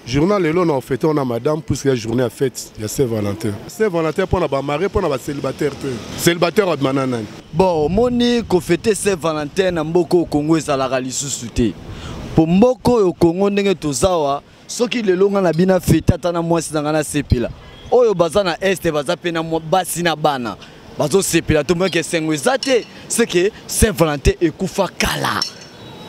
Journal lelo na fête on a madame puisque la journée à fête, il y a Saint-Valentin. Saint-Valentin pour na marié pour na célibataire. Célibataire à manana. Bon, moni ko fêter Saint-Valentin na mboko Congo ezalaka lisusu te. Po mboko yo Congo ndenge tozawa, soki lelo nga na bina fête atana mwasi na sepela. Oyo baza na este baza pe na basi na bana. Bazo sepela to mweke sengo ezate, c'est que Saint-Valentin ekufa kala.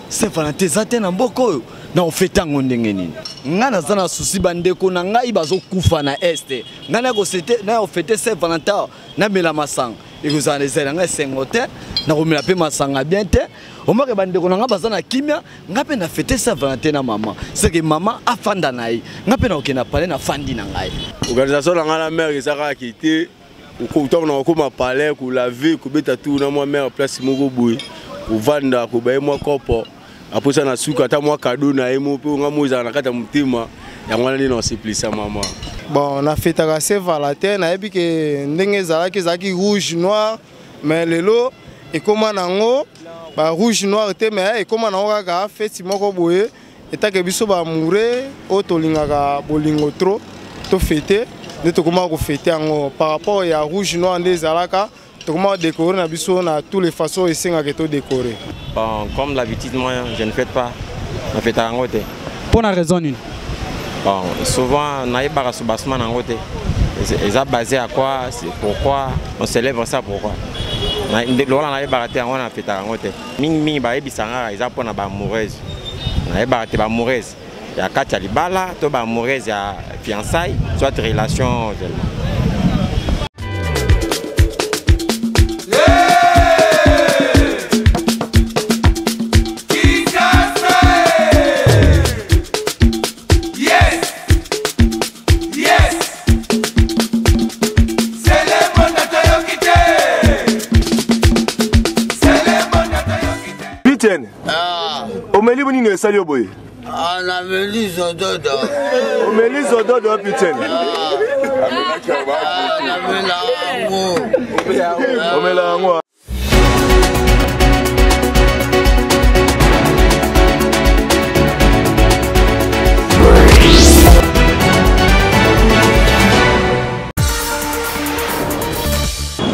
Saint-Valentin zate na mboko yo. Na ofeta ngondenge nini nga naza na susi bandeko na ngai bazo kufa na este nga na ko sete na ofete Saint-Valentin na mela masanga ekozana ezela nga sengo te na komela pe masanga bien te omake bandeko na nga baza na kimia nga pe na fete Saint-Valentin na mama c'est que mama afanda na ye nga pe na okena pale na fandi na ngai organisation na nga la mère ezaka kité ukutana na koma palais ku laver ku beta tout na moi mère place moko boye ku vanda ku baye moi kopo. Après ça, na suka ta moi cadeau na emo pe nga moza na kata mutima ya ngwana ni na siplisa mama. Bon, on a fait ta Saint-Valentin na ebi ke ndenge zaki rouge noir mais lelo et comment nango ba rouge noir te mais et comment nango ka fête moko boye eta ke biso ba mouré o to lingaka bolingo trop to fêter ne to comment ko fêter ngo par rapport ya rouge noir ndé zalaka. Comment décorer na biso na toutes les façons et c'est que décorer. Bon, comme l'habitude moi je ne fête pas. Je fête à ngote. Pour la raison une. Bon, souvent on a pas soubassement en ngote. Et ça basé à quoi? C'est pourquoi on célèbre ça pourquoi? Lorsqu'on a baraté on a fête à ngote. Ming ba ebisanga ils apona ba amoureuse. On a baraté ba amoureuse. Il y a quatre libala, to ba amoureuse ya fiançailles, soit relation. Omeli boni ne sali oboye. Ah na meli zododo. Omeli zododo putain. Na mela ngo. Omela ngo.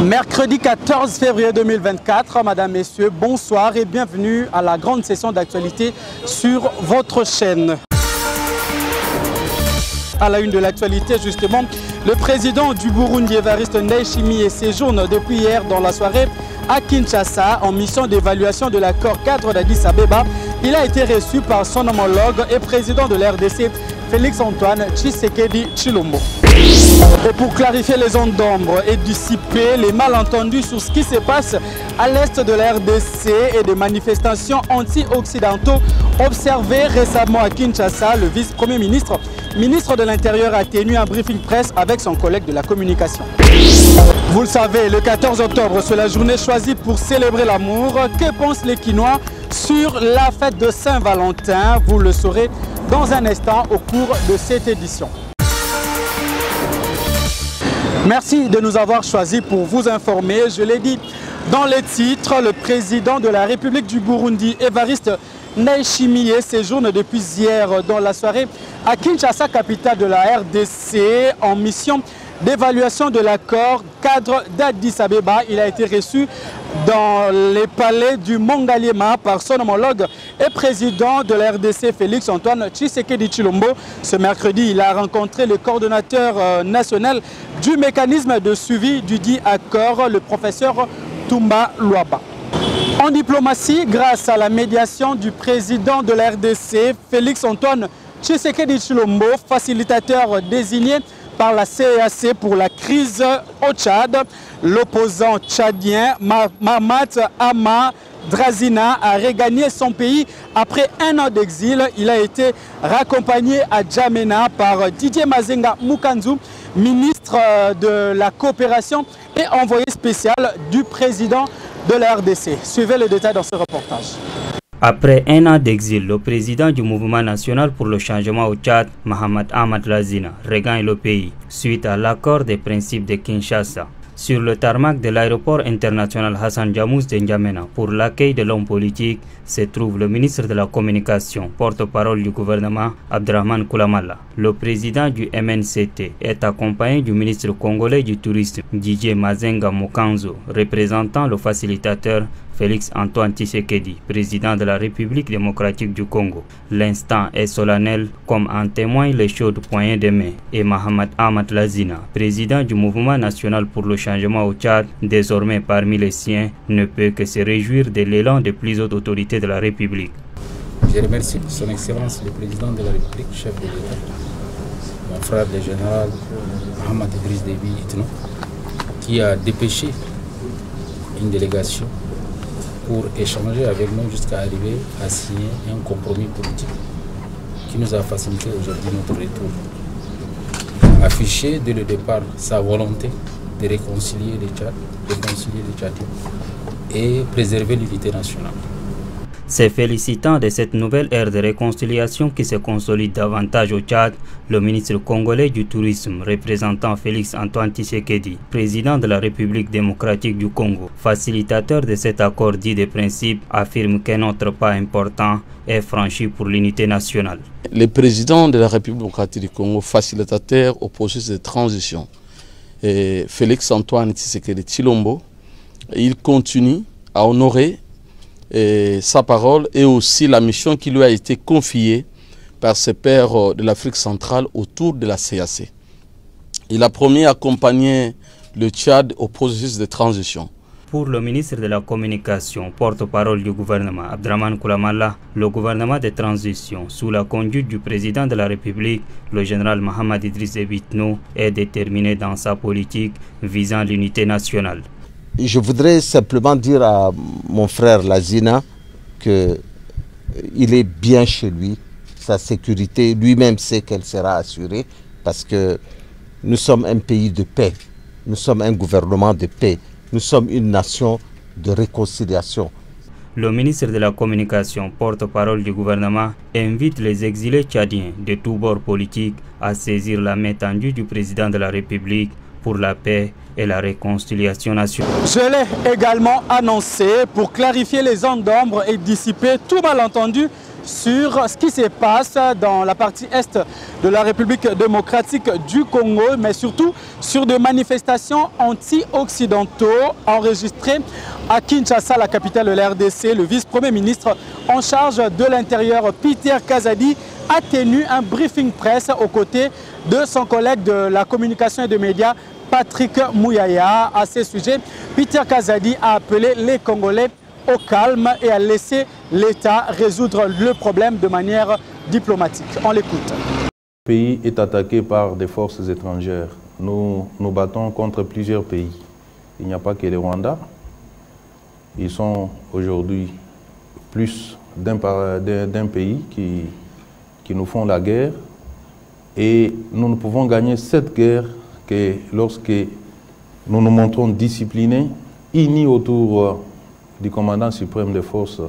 Mercredi 14 février 2024, Madame, Messieurs, bonsoir et bienvenue à la grande session d'actualité sur votre chaîne. À la une de l'actualité, justement, le président du Burundi, Evariste Ndayishimiye, séjourne depuis hier dans la soirée à Kinshasa en mission d'évaluation de l'accord cadre d'Addis Abeba. Il a été reçu par son homologue et président de l'RDC, Félix-Antoine Tshisekedi Tshilombo. Et pour clarifier les ondes d'ombre et dissiper les malentendus sur ce qui se passe à l'est de la RDC et des manifestations anti-occidentaux observées récemment à Kinshasa, le vice-premier ministre, ministre de l'Intérieur, a tenu un briefing presse avec son collègue de la communication. Vous le savez, le 14 octobre, c'est la journée choisie pour célébrer l'amour. Que pensent les Kinois sur la fête de Saint-Valentin? Vous le saurez dans un instant au cours de cette édition. Merci de nous avoir choisis pour vous informer. Je l'ai dit dans les titres, le président de la République du Burundi, Evariste Ndayishimiye, séjourne depuis hier dans la soirée à Kinshasa, capitale de la RDC, en mission d'évaluation de l'accord cadre d'Addis Abeba. Il a été reçu dans les palais du Mongaliema par son homologue et président de la RDC, Félix-Antoine Tshisekedi Tshilombo. Ce mercredi, il a rencontré le coordonnateur national du mécanisme de suivi du dit accord, le professeur Toumba Luaba. En diplomatie, grâce à la médiation du président de la RDC, Félix-Antoine Tshisekedi Tshilombo, facilitateur désigné par la CEAC pour la crise au Tchad, l'opposant tchadien Mahamat Ama Drazina a regagné son pays après un an d'exil. Il a été raccompagné à Djamena par Didier Mazenga Mukanzu, ministre de la coopération et envoyé spécial du président de la RDC. Suivez le détail dans ce reportage. Après un an d'exil, le président du mouvement national pour le changement au Tchad, Mahamat Ahmad Drazina, regagne le pays suite à l'accord des principes de Kinshasa. sur le tarmac de l'aéroport international Hassan Jamous de N'Djamena pour l'accueil de l'homme politique se trouve le ministre de la Communication, porte-parole du gouvernement Abdrahmane Koulamalla. Le président du MNCT est accompagné du ministre congolais du tourisme Didier Mazenga Mokanzo, représentant le facilitateur Félix Antoine Tshisekedi, président de la République démocratique du Congo. L'instant est solennel comme en témoignent les chaudes poignées de main et Mohamed Ahmad Lazina, président du mouvement national pour le changement au Tchad, désormais parmi les siens, ne peut que se réjouir de l'élan de plus hautes autorités de la République. Je remercie son Excellence le président de la République, chef de l'État, mon frère le général Mohamed Idriss Déby Itno, qui a dépêché une délégation pour échanger avec nous jusqu'à arriver à signer un compromis politique qui nous a facilité aujourd'hui notre retour. Afficher dès le départ sa volonté de réconcilier les Tchadiens et préserver l'unité nationale. Se félicitant de cette nouvelle ère de réconciliation qui se consolide davantage au Tchad, le ministre congolais du tourisme, représentant Félix Antoine Tshisekedi, président de la République démocratique du Congo, facilitateur de cet accord dit de principe, affirme qu'un autre pas important est franchi pour l'unité nationale. Le président de la République démocratique du Congo, facilitateur au processus de transition, Félix Antoine Tshisekedi Tshilombo, il continue à honorer sa parole et aussi la mission qui lui a été confiée par ses pairs de l'Afrique centrale autour de la CAC. Il a promis d'accompagner le Tchad au processus de transition. Pour le ministre de la Communication, porte-parole du gouvernement Abdrahmane Koulamalla, le gouvernement de transition, sous la conduite du président de la République, le général Mohamed Idriss Déby Itno, est déterminé dans sa politique visant l'unité nationale. Je voudrais simplement dire à mon frère Lazina qu'il est bien chez lui, sa sécurité, lui-même sait qu'elle sera assurée parce que nous sommes un pays de paix, nous sommes un gouvernement de paix, nous sommes une nation de réconciliation. Le ministre de la Communication, porte-parole du gouvernement, invite les exilés tchadiens de tous bords politiques à saisir la main tendue du président de la République pour la paix et la réconciliation nationale. Je l'ai également annoncé pour clarifier les zones d'ombre et dissiper tout malentendu sur ce qui se passe dans la partie est de la République démocratique du Congo, mais surtout sur des manifestations anti-occidentaux enregistrées à Kinshasa, la capitale de la RDC. Le vice-premier ministre en charge de l'Intérieur, Peter Kazadi, a tenu un briefing presse aux côtés de son collègue de la communication et des médias, Patrick Mouyaya. À ce sujet, Peter Kazadi a appelé les Congolais au calme et à laisser l'État résoudre le problème de manière diplomatique. On l'écoute. Le pays est attaqué par des forces étrangères. Nous nous battons contre plusieurs pays. Il n'y a pas que le Rwanda. Ils sont aujourd'hui plus d'un pays qui nous font la guerre. Et nous ne pouvons gagner cette guerre que lorsque nous nous montrons disciplinés, unis autour du commandant suprême des forces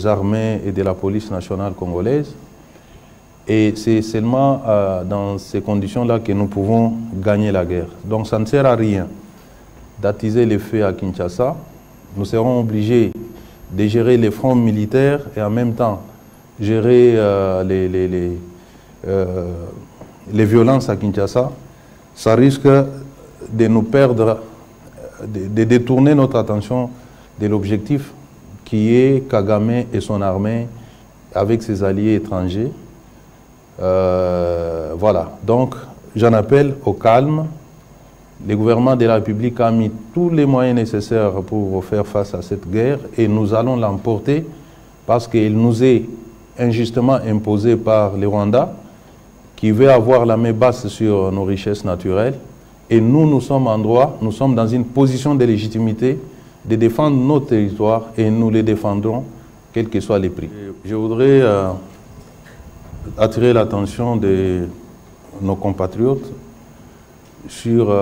armées et de la police nationale congolaise. Et c'est seulement dans ces conditions-là que nous pouvons gagner la guerre. Donc ça ne sert à rien d'attiser les faits à Kinshasa. Nous serons obligés de gérer les fronts militaires et en même temps gérer les violences à Kinshasa. Ça risque de nous perdre, de détourner notre attention de l'objectif qui est Kagame et son armée avec ses alliés étrangers. Voilà, donc j'en appelle au calme. Le gouvernement de la République a mis tous les moyens nécessaires pour faire face à cette guerre et nous allons l'emporter parce qu'il nous est injustement imposé par le Rwanda qui veut avoir la main basse sur nos richesses naturelles. Et nous sommes en droit, nous sommes dans une position de légitimité de défendre nos territoires et nous les défendrons quels que soient les prix. Je voudrais attirer l'attention de nos compatriotes sur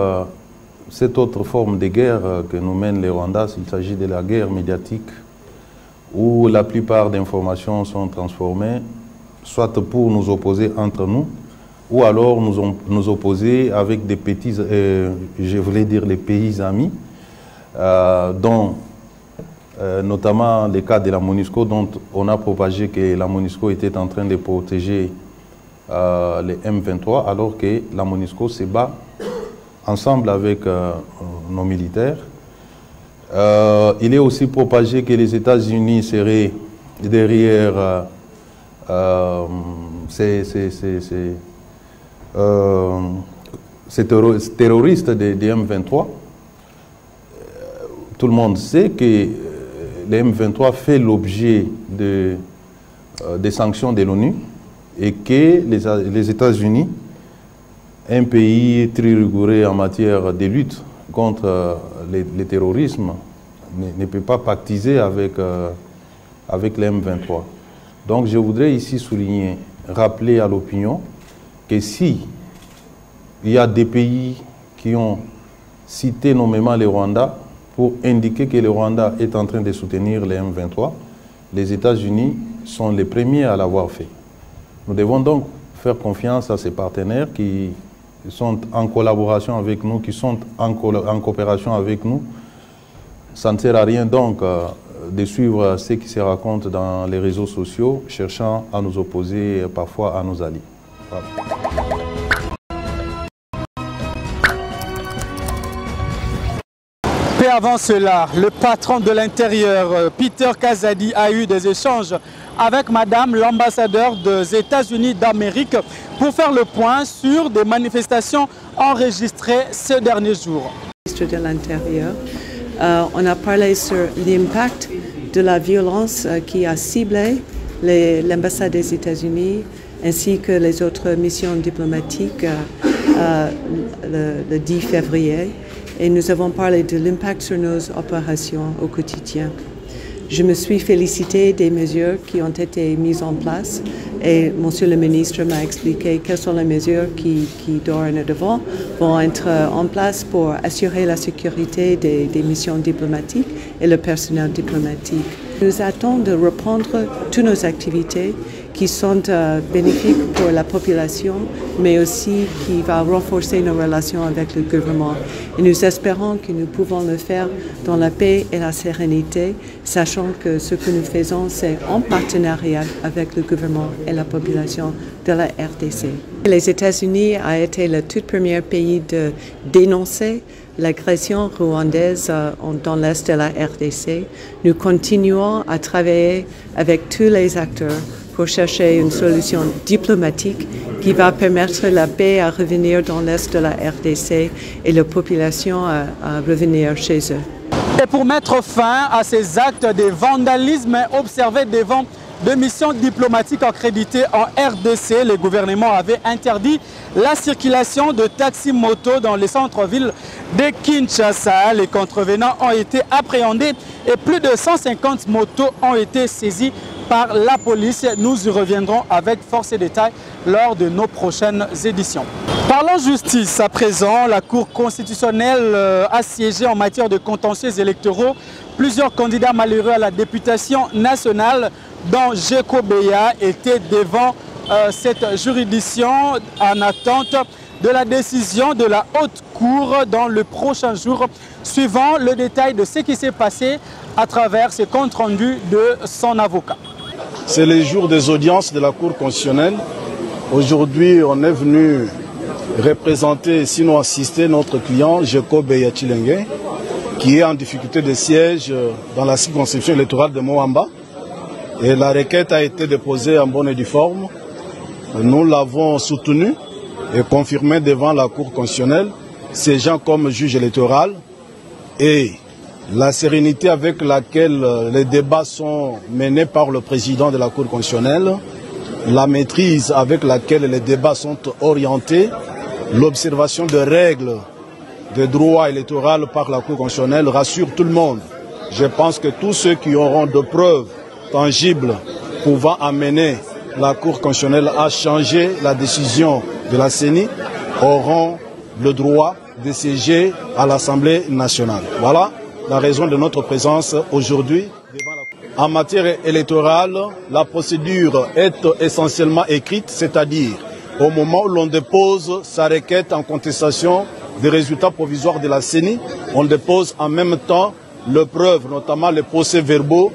cette autre forme de guerre que nous mène les Rwandais. Il s'agit de la guerre médiatique où la plupart des informations sont transformées, soit pour nous opposer entre nous, ou alors nous opposer avec des petits, je voulais dire les pays amis, dont notamment les cas de la MONUSCO, dont on a propagé que la MONUSCO était en train de protéger les M23, alors que la MONUSCO se bat ensemble avec nos militaires. Il est aussi propagé que les États-Unis seraient derrière ces terroristes des M23. Tout le monde sait que les M23 fait l'objet des sanctions de l'ONU et que les États-Unis, un pays très rigoureux en matière de lutte contre le terrorisme, ne peut pas pactiser avec les M23. Donc je voudrais ici souligner, rappeler à l'opinion que si il y a des pays qui ont cité nommément le Rwanda pour indiquer que le Rwanda est en train de soutenir les M23, les États-Unis sont les premiers à l'avoir fait. Nous devons donc faire confiance à ces partenaires qui sont en collaboration avec nous, qui sont en coopération avec nous. Ça ne sert à rien donc de suivre ce qui se raconte dans les réseaux sociaux, cherchant à nous opposer parfois à nos alliés. Voilà. Et avant cela, le patron de l'Intérieur, Peter Kazadi, a eu des échanges avec Madame l'ambassadeur des États-Unis d'Amérique pour faire le point sur des manifestations enregistrées ces derniers jours. Ministre de l'Intérieur, on a parlé sur l'impact de la violence qui a ciblé l'ambassade des États-Unis ainsi que les autres missions diplomatiques le 10 février. Et nous avons parlé de l'impact sur nos opérations au quotidien. Je me suis félicitée des mesures qui ont été mises en place et Monsieur le ministre m'a expliqué quelles sont les mesures qui dorénavant vont être en place pour assurer la sécurité des missions diplomatiques et le personnel diplomatique. Nous attendons de reprendre toutes nos activités qui sont bénéfiques pour la population, mais aussi qui va renforcer nos relations avec le gouvernement. Et nous espérons que nous pouvons le faire dans la paix et la sérénité, sachant que ce que nous faisons, c'est en partenariat avec le gouvernement et la population de la RDC. Les États-Unis ont été le tout premier pays de dénoncer l'agression rwandaise dans l'est de la RDC. Nous continuons à travailler avec tous les acteurs pour chercher une solution diplomatique qui va permettre la paix à revenir dans l'est de la RDC et la population à revenir chez eux. Et pour mettre fin à ces actes de vandalisme observés devant deux missions diplomatiques accréditées en RDC, le gouvernement avait interdit la circulation de taxis-motos dans les centres-villes de Kinshasa. Les contrevenants ont été appréhendés et plus de 150 motos ont été saisies par la police. Nous y reviendrons avec force et détails lors de nos prochaines éditions. Parlons justice à présent. La Cour constitutionnelle a siégé en matière de contentieux électoraux. Plusieurs candidats malheureux à la députation nationale, dont Jeko Beya, étaient devant cette juridiction en attente de la décision de la Haute Cour dans le prochain jour, suivant le détail de ce qui s'est passé à travers ce compte rendu de son avocat. C'est le jour des audiences de la Cour constitutionnelle. Aujourd'hui, on est venu représenter, sinon assister notre client, Jeko Beya Chilenge, qui est en difficulté de siège dans la circonscription électorale de Moamba. Et la requête a été déposée en bonne et due forme. Nous l'avons soutenue et confirmée devant la Cour constitutionnelle, siégeant comme juge électoral. Et la sérénité avec laquelle les débats sont menés par le président de la Cour constitutionnelle, la maîtrise avec laquelle les débats sont orientés, l'observation de règles de droit électoral par la Cour constitutionnelle rassure tout le monde. Je pense que tous ceux qui auront de preuves tangibles pouvant amener la Cour constitutionnelle à changer la décision de la CENI auront le droit de siéger à l'Assemblée nationale. Voilà la raison de notre présence aujourd'hui. En matière électorale, la procédure est essentiellement écrite, c'est-à-dire au moment où l'on dépose sa requête en contestation des résultats provisoires de la CENI, on dépose en même temps les preuves, notamment les procès-verbaux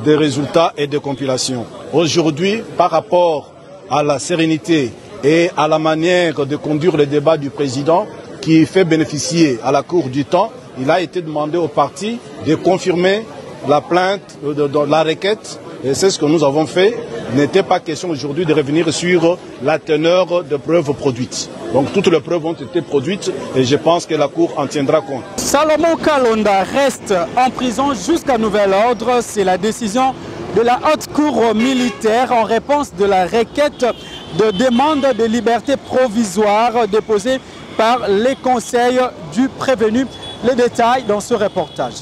des résultats et des compilations. Aujourd'hui, par rapport à la sérénité et à la manière de conduire le débat du président qui fait bénéficier à la Cour du temps, il a été demandé aux parties de confirmer la plainte, la requête, et c'est ce que nous avons fait. Il n'était pas question aujourd'hui de revenir sur la teneur de preuves produites. Donc toutes les preuves ont été produites et je pense que la Cour en tiendra compte. Salomon Kalonda reste en prison jusqu'à nouvel ordre. C'est la décision de la Haute Cour militaire en réponse de la requête de demande de liberté provisoire déposée par les conseils du prévenu. Les détails dans ce reportage.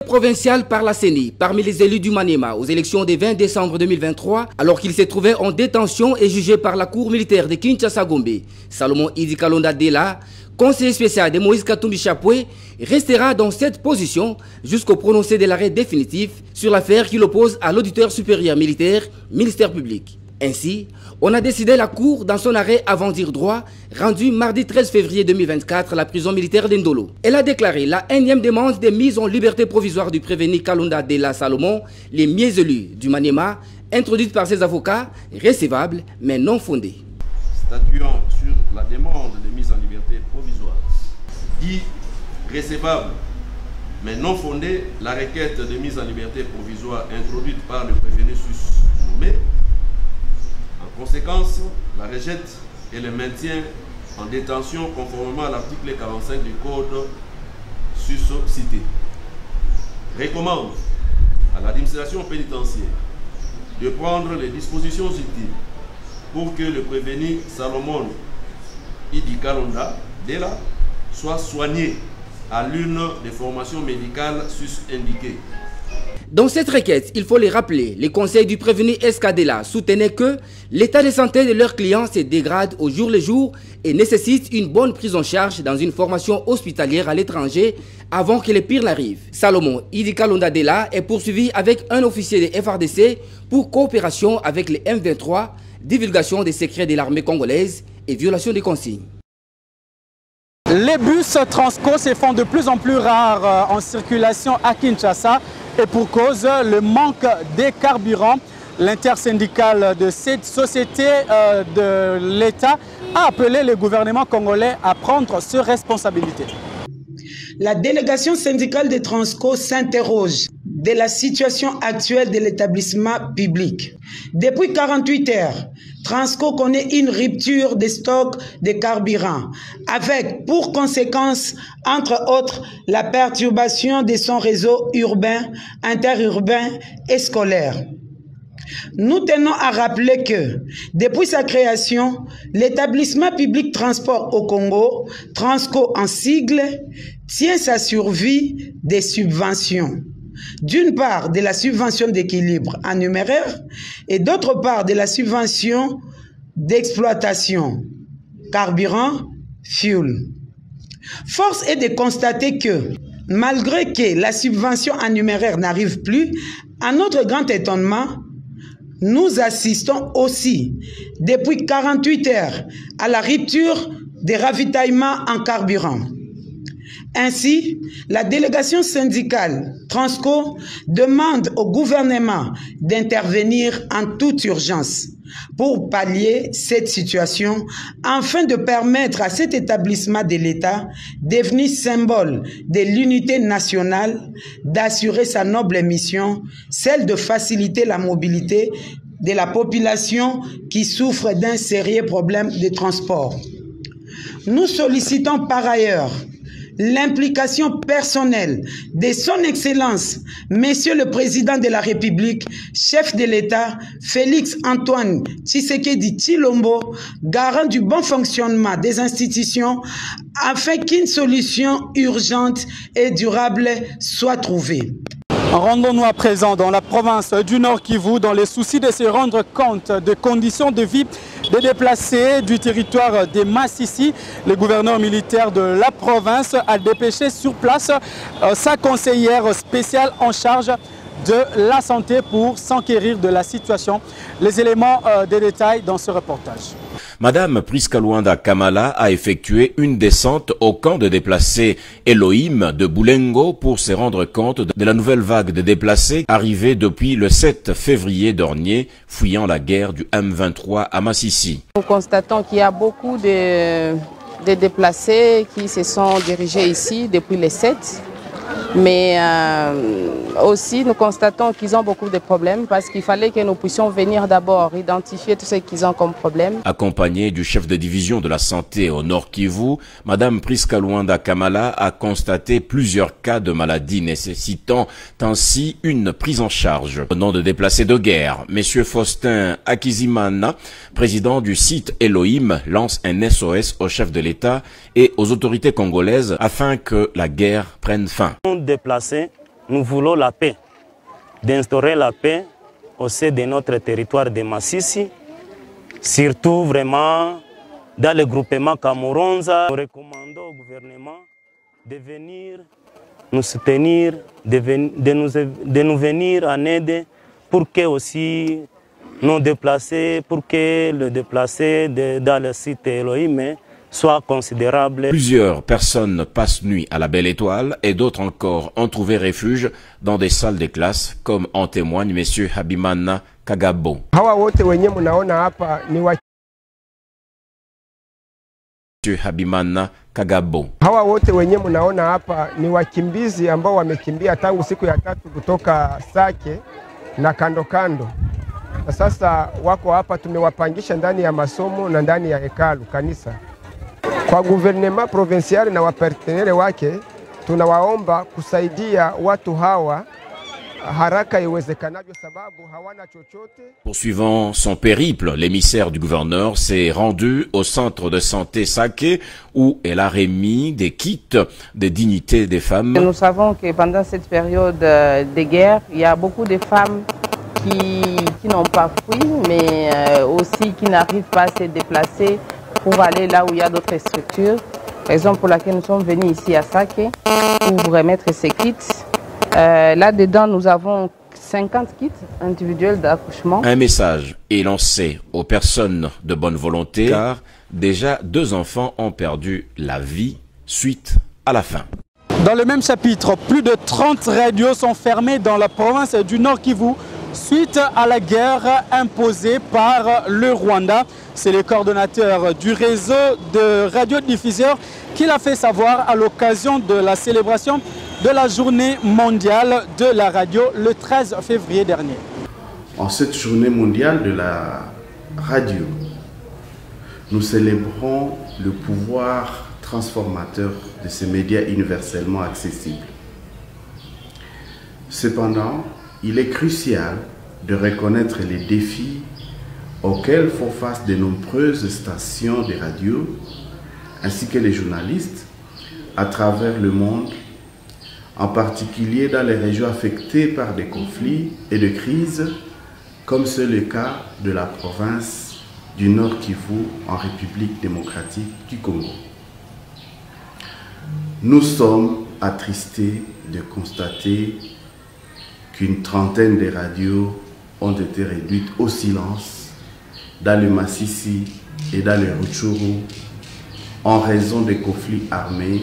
Provincial par la CENI, parmi les élus du Maniema aux élections du 20 décembre 2023, alors qu'il s'est trouvé en détention et jugé par la cour militaire de Kinshasa-Gombe. Salomon Idi Kalonda Dela, conseiller spécial de Moïse Katumbi Chapoué, restera dans cette position jusqu'au prononcé de l'arrêt définitif sur l'affaire qui l'oppose à l'auditeur supérieur militaire, ministère public. Ainsi, on a décidé la Cour dans son arrêt avant dire droit, rendu mardi 13 février 2024 à la prison militaire d'Indolo. Elle a déclaré la énième demande de mise en liberté provisoire du prévenu Kalonda Dela Salomon, les mieux élus du Maniema, introduite par ses avocats, recevable mais non fondée. Statuant sur la demande de mise en liberté provisoire, dit recevable mais non fondée, la requête de mise en liberté provisoire introduite par le prévenu sus-nommé. En conséquence, la rejette et le maintien en détention conformément à l'article 45 du Code suscité. Recommande à l'administration pénitentiaire de prendre les dispositions utiles pour que le prévenu Salomon Idi Kalonda Dela soit soigné à l'une des formations médicales sus-indiquées. Dans cette requête, il faut les rappeler, les conseils du prévenu Escadela soutenaient que l'état de santé de leurs clients se dégrade au jour le jour et nécessite une bonne prise en charge dans une formation hospitalière à l'étranger avant que le pire n'arrive. Salomon Idi Kalonda Dela est poursuivi avec un officier de FRDC pour coopération avec les M23, divulgation des secrets de l'armée congolaise et violation des consignes. Les bus Transco se font de plus en plus rares en circulation à Kinshasa et pour cause, le manque de carburant. L'intersyndicale de cette société de l'État a appelé le gouvernement congolais à prendre ses responsabilités. La délégation syndicale de Transco s'interroge de la situation actuelle de l'établissement public. Depuis 48 heures, Transco connaît une rupture des stocks de carburant, avec pour conséquence, entre autres, la perturbation de son réseau urbain, interurbain et scolaire. Nous tenons à rappeler que, depuis sa création, l'établissement public transport au Congo, Transco en sigle, tient sa survie des subventions. D'une part, de la subvention d'équilibre en numéraire et d'autre part, de la subvention d'exploitation, carburant, fuel. Force est de constater que, malgré que la subvention en numéraire n'arrive plus, à notre grand étonnement, nous assistons aussi, depuis 48 heures, à la rupture des ravitaillements en carburant. Ainsi, la délégation syndicale Transco demande au gouvernement d'intervenir en toute urgence pour pallier cette situation afin de permettre à cet établissement de l'État, devenu symbole de l'unité nationale, d'assurer sa noble mission, celle de faciliter la mobilité de la population qui souffre d'un sérieux problème de transport. Nous sollicitons par ailleurs l'implication personnelle de son Excellence, Monsieur le Président de la République, chef de l'État, Félix Antoine Tshisekedi Tshilombo, garant du bon fonctionnement des institutions, afin qu'une solution urgente et durable soit trouvée. Rendons-nous à présent dans la province du Nord Kivu, dans les soucis de se rendre compte des conditions de vie des déplacés du territoire de Massissi. Le gouverneur militaire de la province a dépêché sur place sa conseillère spéciale en charge de la santé pour s'enquérir de la situation. Les éléments des détails dans ce reportage. Madame Priska Luanda Kamala a effectué une descente au camp de déplacés Elohim de Boulengo pour se rendre compte de la nouvelle vague de déplacés arrivés depuis le 7 février dernier, fuyant la guerre du M23 à Massissi. Nous constatons qu'il y a beaucoup de déplacés qui se sont dirigés ici depuis le 7. Mais aussi, nous constatons qu'ils ont beaucoup de problèmes parce qu'il fallait que nous puissions venir d'abord identifier tout ce qu'ils ont comme problème. Accompagnée du chef de division de la santé au Nord Kivu, Madame Priska Luanda Kamala a constaté plusieurs cas de maladies nécessitant ainsi une prise en charge. Au nom de déplacés de guerre, Monsieur Faustin Akizimana, président du site Elohim, lance un SOS au chef de l'État et aux autorités congolaises afin que la guerre prenne fin. Déplacés, nous voulons la paix, d'instaurer la paix au sein de notre territoire de Massissi, surtout vraiment dans le groupement Kamuronza. Nous recommandons au gouvernement de venir nous soutenir, de nous venir en aide pour que aussi nos déplacés, pour que le déplacé dans le site Elohim soit considérable. Plusieurs personnes passent nuit à la Belle Étoile et d'autres encore ont trouvé refuge dans des salles de classe, comme en témoigne M. Habimana Kagabo. M. Habimana Kagabo. Hawa wote wenye mnaona hapa ni wakimbizi ambao wamekimbia tangu siku ya 3 kutoka Sake na kando kando. Na sasa wako hapa, tumewapangisha ndani ya masomo na ndani ya hekalu kanisa. Kwa guvernema provincial na wapartenere wake tunawaomba kusaidia watu hawa haraka iwezekanavyo sababu hawana chochote. Poursuivant son périple, l'émissaire du gouverneur s'est rendu au centre de santé Sake où elle a remis des kits de dignité des femmes. Nous savons que pendant cette période de guerre, il y a beaucoup de femmes qui n'ont pas fui, mais aussi qui n'arrivent pas à se déplacer pour aller là où il y a d'autres structures. Raison pour laquelle nous sommes venus ici à Sake pour vous remettre ces kits. Là-dedans, nous avons 50 kits individuels d'accouchement. Un message est lancé aux personnes de bonne volonté car déjà 2 enfants ont perdu la vie suite à la faim. Dans le même chapitre, plus de 30 radios sont fermées dans la province du Nord Kivu suite à la guerre imposée par le Rwanda. C'est le coordonnateur du réseau de radiodiffuseurs qui l'a fait savoir à l'occasion de la célébration de la journée mondiale de la radio le 13 février dernier. En cette journée mondiale de la radio, nous célébrons le pouvoir transformateur de ces médias universellement accessibles. Cependant, il est crucial de reconnaître les défis auxquels font face de nombreuses stations de radio ainsi que les journalistes à travers le monde, en particulier dans les régions affectées par des conflits et de crises, comme c'est le cas de la province du Nord Kivu en République démocratique du Congo. Nous sommes attristés de constater qu'une trentaine de radios ont été réduites au silence dans le Massissi et dans le Rutshuru en raison des conflits armés,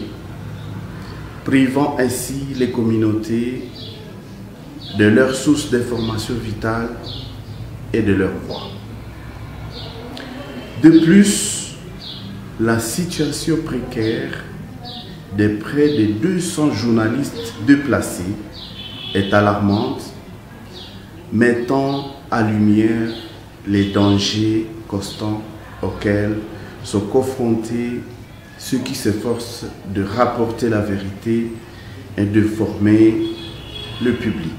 privant ainsi les communautés de leurs sources d'information vitales et de leur voix. De plus, la situation précaire de près de 200 journalistes déplacés est alarmante, mettant à lumière les dangers constants auxquels sont confrontés ceux qui s'efforcent de rapporter la vérité et de former le public.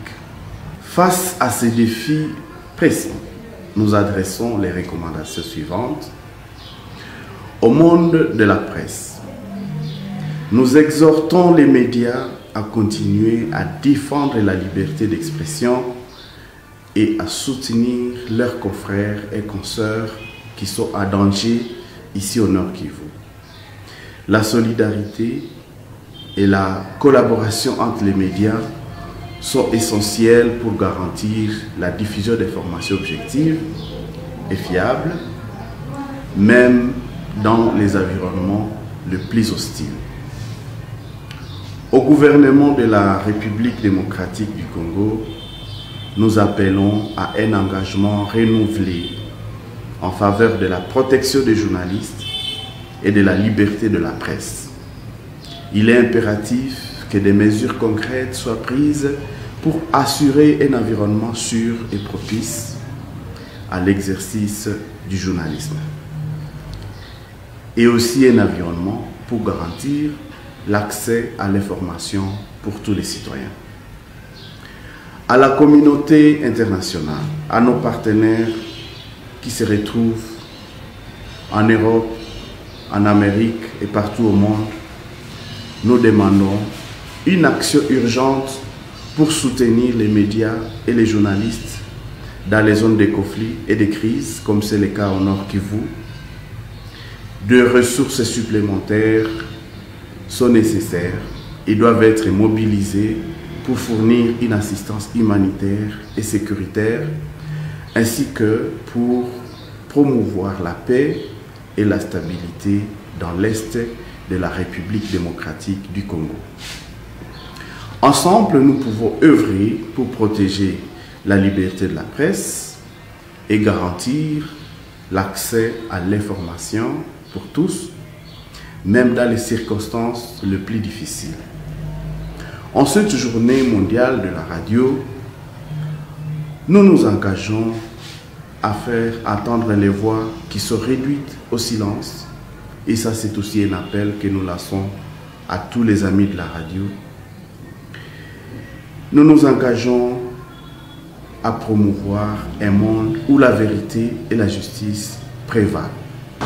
Face à ces défis précis, nous adressons les recommandations suivantes. Au monde de la presse, nous exhortons les médias à continuer à défendre la liberté d'expression et à soutenir leurs confrères et consoeurs qui sont en danger ici au Nord Kivu. La solidarité et la collaboration entre les médias sont essentielles pour garantir la diffusion d'informations objectives et fiables, même dans les environnements les plus hostiles. Au gouvernement de la République démocratique du Congo, nous appelons à un engagement renouvelé en faveur de la protection des journalistes et de la liberté de la presse. Il est impératif que des mesures concrètes soient prises pour assurer un environnement sûr et propice à l'exercice du journalisme. Et aussi un environnement pour garantir l'accès à l'information pour tous les citoyens. À la communauté internationale, à nos partenaires qui se retrouvent en Europe, en Amérique et partout au monde, nous demandons une action urgente pour soutenir les médias et les journalistes dans les zones de conflits et de crises, comme c'est le cas au Nord Kivu. Des ressources supplémentaires sont nécessaires et doivent être mobilisées pour fournir une assistance humanitaire et sécuritaire, ainsi que pour promouvoir la paix et la stabilité dans l'Est de la République démocratique du Congo. Ensemble, nous pouvons œuvrer pour protéger la liberté de la presse et garantir l'accès à l'information pour tous, même dans les circonstances les plus difficiles. En cette journée mondiale de la radio, nous nous engageons à faire entendre les voix qui sont réduites au silence. Et ça, c'est aussi un appel que nous lançons à tous les amis de la radio. Nous nous engageons à promouvoir un monde où la vérité et la justice prévalent.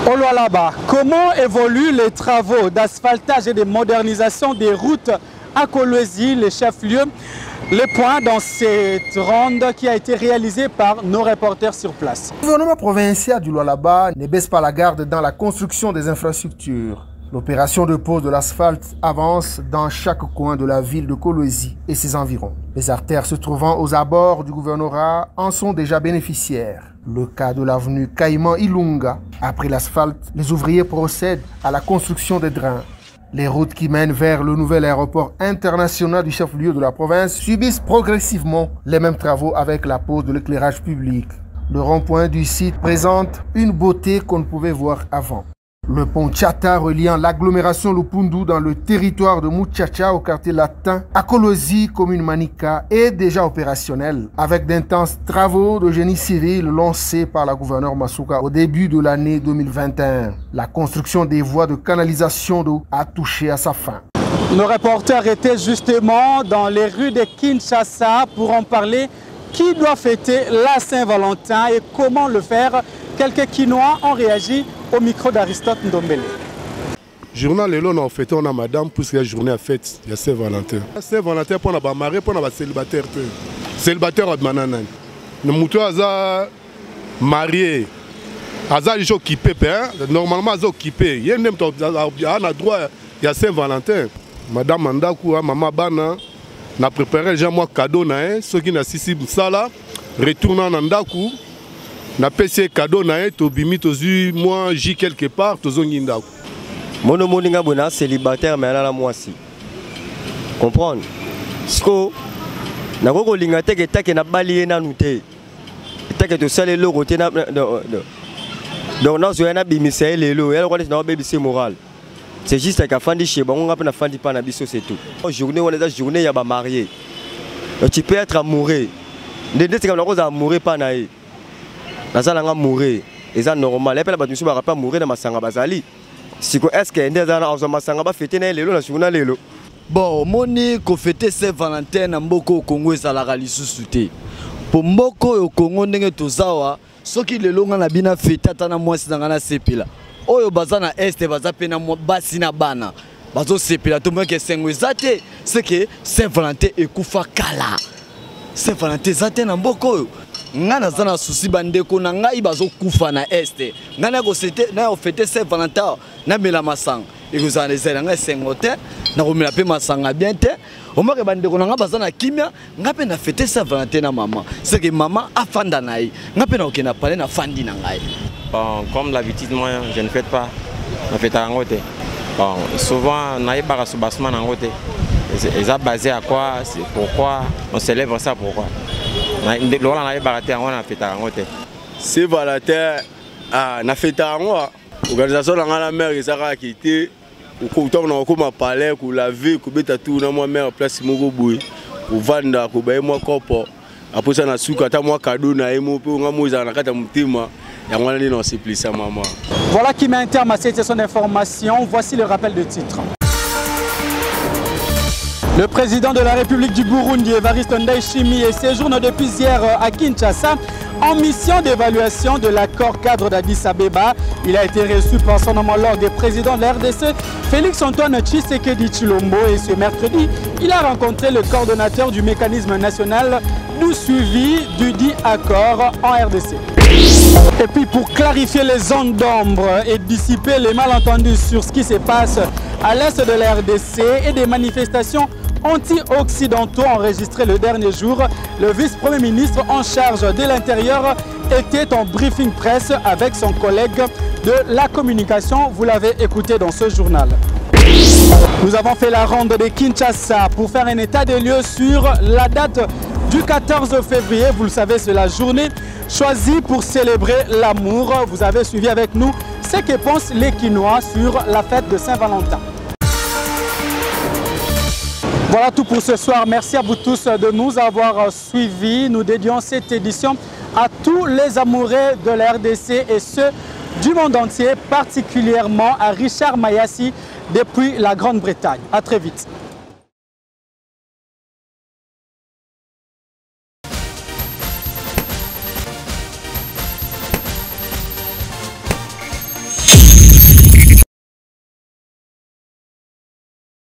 Au Lualaba, comment évoluent les travaux d'asphaltage et de modernisation des routes à Kolwezi, les chefs-lieux? Les points dans cette ronde qui a été réalisée par nos reporters sur place. Le gouvernement provincial du Lualaba ne baisse pas la garde dans la construction des infrastructures. L'opération de pose de l'asphalte avance dans chaque coin de la ville de Kolwezi et ses environs. Les artères se trouvant aux abords du gouvernorat en sont déjà bénéficiaires. Le cas de l'avenue Caïman Ilunga. Après l'asphalte, les ouvriers procèdent à la construction des drains. Les routes qui mènent vers le nouvel aéroport international du chef-lieu de la province subissent progressivement les mêmes travaux avec la pose de l'éclairage public. Le rond-point du site présente une beauté qu'on ne pouvait voir avant. Le pont Tchata reliant l'agglomération Lupundu dans le territoire de Muchacha au quartier latin à Kolwezi, commune Manika, est déjà opérationnel avec d'intenses travaux de génie civil lancés par la gouverneure Masuka au début de l'année 2021. La construction des voies de canalisation d'eau a touché à sa fin. Nos reporters étaient justement dans les rues de Kinshasa pour en parler. Qui doit fêter la Saint-Valentin et comment le faire? Quelques Quinois ont réagi au micro d'Aristote Ndombele. Journal Lelo, on fête, on a madame, puisque la journée à fête, il y a Saint-Valentin. Saint-Valentin, pour les mariés, pour les célibataires. Célibataire, on a mananan. Le mouton a marié. Aza les gens occupés, normalement ils occupés. Il y a un droit, il y a Saint-Valentin. Madame Mandakou, maman Bana, n'a préparé déjà moi cadeau na ceux qui n'a sisi sala retournant en Ndakou. Na PC cadeau na to bimi to zu moi j quelque part to zongi Ndakou. Mono moninga bona célibataire mais ala moi si. Comprendre. Sko na ko linga te ke take na bali na nuté. Take to sale lo côté na donc na zo na bimise lelo elle connaît na baby c'est moral. C'est juste qu'à fandi chez bon on a pas fandi pas na biso c'est tout. Journée on est journée ya ba marié. Tu peux être amoureux. Ndé c'est comme la cause amoureux pas naé. Na ça nga mourir. Et ça normal. Et puis la batu su ba pas mourir na masanga bazali. Siko est-ce que ndé za na ozo masanga ba fêter na lelo na journée lelo. Bon, moni ko fêter Saint-Valentin na mboko au Congo ezalaka lisusu te. Po mboko au Congo ndenge tozawa soki lelo nga na bina fêter ata na mwasi na na sepela. Oyo baza na este baza pena basi na bana bazo sepela to mo ke sengo ezate c'est que Saint-Valentin ekufa kala. Saint-Valentin zate na mboko nga na zana susi bandeko na ngai bazo kufa na este nga na ko sete na fêter Saint-Valentin na mela masanga ekozana ezela nga sengo te na ko mela pe masanga bien te o mo ke bandeko na nga baza na kimia nga pe na fêter Saint-Valentin na maman c'est que maman afanda na ye nga pe na okena pale na fandi na ngai. Bon, comme d'habitude, moi, je ne fête pas. Je fête à Angote. Bon, souvent, on a pas de soubassement en Angote. Et ça basé à quoi? C'est pourquoi on célèbre ça, pourquoi? On a baraté on a fait à Angote. C'est Valentin, on a fait à Angote. L'organisation de la mère qui a quitté. Au temps où on a parlé, on a vu qu'on a tout dans ma mère place Mogoboui. Pour vendre, pour payer mon corps. Après ça, on a su que moi cadeau na emo pour on a mouillé dans la carte mutima. Et on a dit non, c'est plus ça, maman. Voilà qui met un terme à cette session d'information. Voici le rappel de titre. Le président de la République du Burundi, Evariste Ndayishimiye, séjourne depuis hier à Kinshasa en mission d'évaluation de l'accord cadre d'Addis Abeba. Il a été reçu par son homologue des présidents de la RDC, Félix Antoine Tshisekedi Tshilombo, et ce mercredi, il a rencontré le coordonnateur du mécanisme national du suivi du dit accord en RDC. Et puis pour clarifier les zones d'ombre et dissiper les malentendus sur ce qui se passe à l'est de la RDC et des manifestations anti-occidentaux enregistrées le dernier jour, le vice-premier ministre en charge de l'Intérieur était en briefing presse avec son collègue de la communication. Vous l'avez écouté dans ce journal. Nous avons fait la ronde de Kinshasa pour faire un état des lieux sur la date du 14 février. Vous le savez, c'est la journée choisie pour célébrer l'amour. Vous avez suivi avec nous ce que pensent les Kinois sur la fête de Saint-Valentin. Voilà tout pour ce soir. Merci à vous tous de nous avoir suivis. Nous dédions cette édition à tous les amoureux de la RDC et ceux du monde entier, particulièrement à Richard Mayassi depuis la Grande-Bretagne. À très vite.